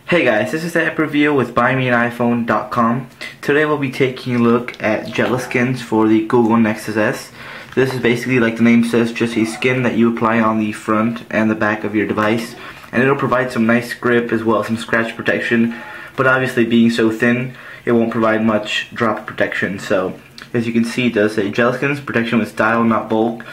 Hey guys, this is the app review with buymeaniphone.com. Today we'll be taking a look at Gelaskins for the Google Nexus S. This is basically, like the name says, just a skin that you apply on the front and the back of your device, and it'll provide some nice grip as well as some scratch protection, but obviously being so thin it won't provide much drop protection. So as you can see, it does say Gelaskins protection with style, not bulk.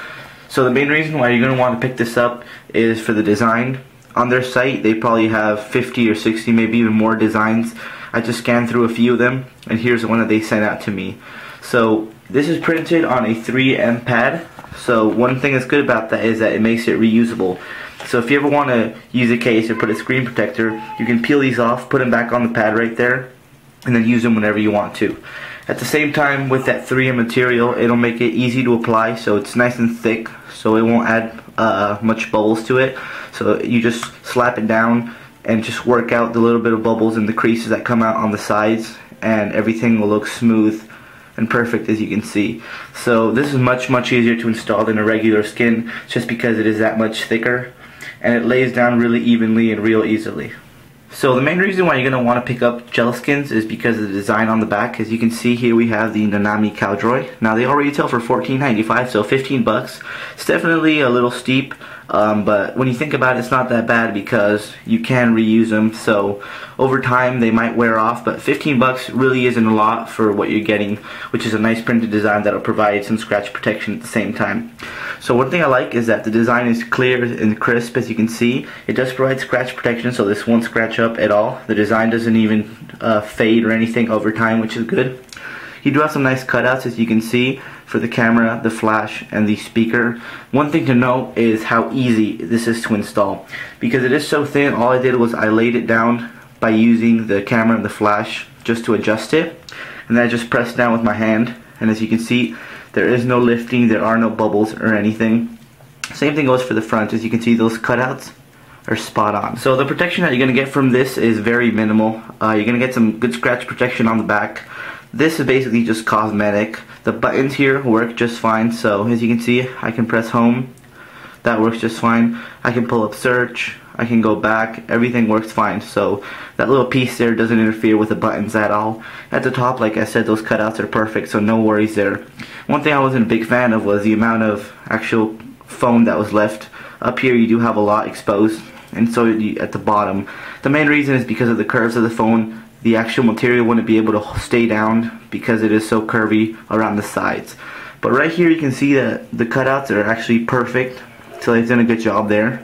So the main reason why you're going to want to pick this up is for the design. On their site, they probably have 50 or 60, maybe even more designs. I just scanned through a few of them, and here's the one that they sent out to me. So this is printed on a 3M pad. So one thing that's good about that is that it makes it reusable. So if you ever want to use a case or put a screen protector, you can peel these off, put them back on the pad right there, and then use them whenever you want to. At the same time, with that 3M material, it'll make it easy to apply, so it's nice and thick, so it won't add much bubbles to it. So you just slap it down and just work out the little bit of bubbles and the creases that come out on the sides, and everything will look smooth and perfect, as you can see. So this is much easier to install than a regular skin, just because it is that much thicker, and it lays down really evenly and real easily. So the main reason why you're going to want to pick up Gelaskins is because of the design on the back. As you can see here, we have the Nanami Cowdroy. Now they all retail for $14.95, so 15 bucks. It's definitely a little steep, but when you think about it, it's not that bad because you can reuse them. So over time they might wear off, but 15 bucks really isn't a lot for what you're getting, which is a nice printed design that'll provide some scratch protection at the same time. So one thing I like is that the design is clear and crisp. As you can see, it does provide scratch protection, so this won't scratch up at all. The design doesn't even fade or anything over time, which is good. You do have some nice cutouts, as you can see, for the camera, the flash, and the speaker. One thing to note is how easy this is to install. Because it is so thin, all I did was I laid it down by using the camera and the flash just to adjust it, and then I just pressed down with my hand, and as you can see, there is no lifting, there are no bubbles or anything. Same thing goes for the front. As you can see, those cutouts are spot on. So the protection that you're going to get from this is very minimal. You're going to get some good scratch protection on the back. This is basically just cosmetic. The buttons here work just fine. So as you can see, I can press home. That works just fine. I can pull up search. I can go back. Everything works fine. So that little piece there doesn't interfere with the buttons at all. At the top, like I said, those cutouts are perfect, so no worries there. One thing I wasn't a big fan of was the amount of actual foam that was left. Up here you do have a lot exposed, and so at the bottom. The main reason is because of the curves of the phone. The actual material wouldn't be able to stay down because it is so curvy around the sides. But right here you can see that the cutouts are actually perfect, so they've done a good job there.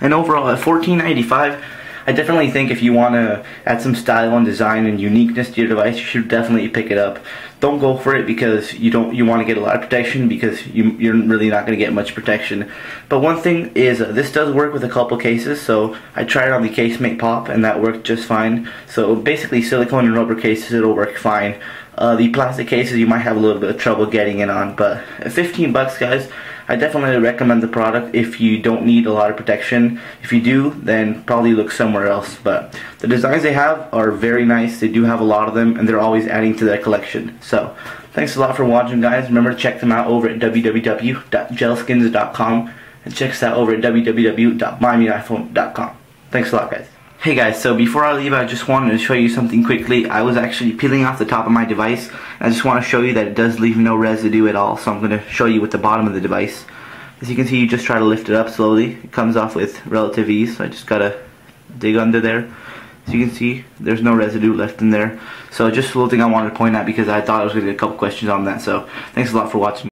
And overall, at $14.95, I definitely think if you want to add some style and design and uniqueness to your device, you should definitely pick it up. Don't go for it because you want to get a lot of protection, because you're really not going to get much protection. But one thing is, this does work with a couple cases. So I tried it on the Casemate Pop, and that worked just fine. So basically, silicone and rubber cases, it'll work fine. The plastic cases you might have a little bit of trouble getting in on, but at 15 bucks, guys, I definitely recommend the product if you don't need a lot of protection. If you do, then probably look somewhere else. But the designs they have are very nice. They do have a lot of them, and they're always adding to their collection. So thanks a lot for watching, guys. Remember to check them out over at www.gelaskins.com, and check us out over at www.buymeaniphone.com. Thanks a lot, guys. Hey guys, so before I leave, I just wanted to show you something quickly. I was actually peeling off the top of my device, and I just want to show you that it does leave no residue at all. So I'm going to show you with the bottom of the device. As you can see, you just try to lift it up slowly. It comes off with relative ease, so I just got to dig under there. As you can see, there's no residue left in there. So just a little thing I wanted to point out, because I thought I was going to get a couple questions on that. So thanks a lot for watching.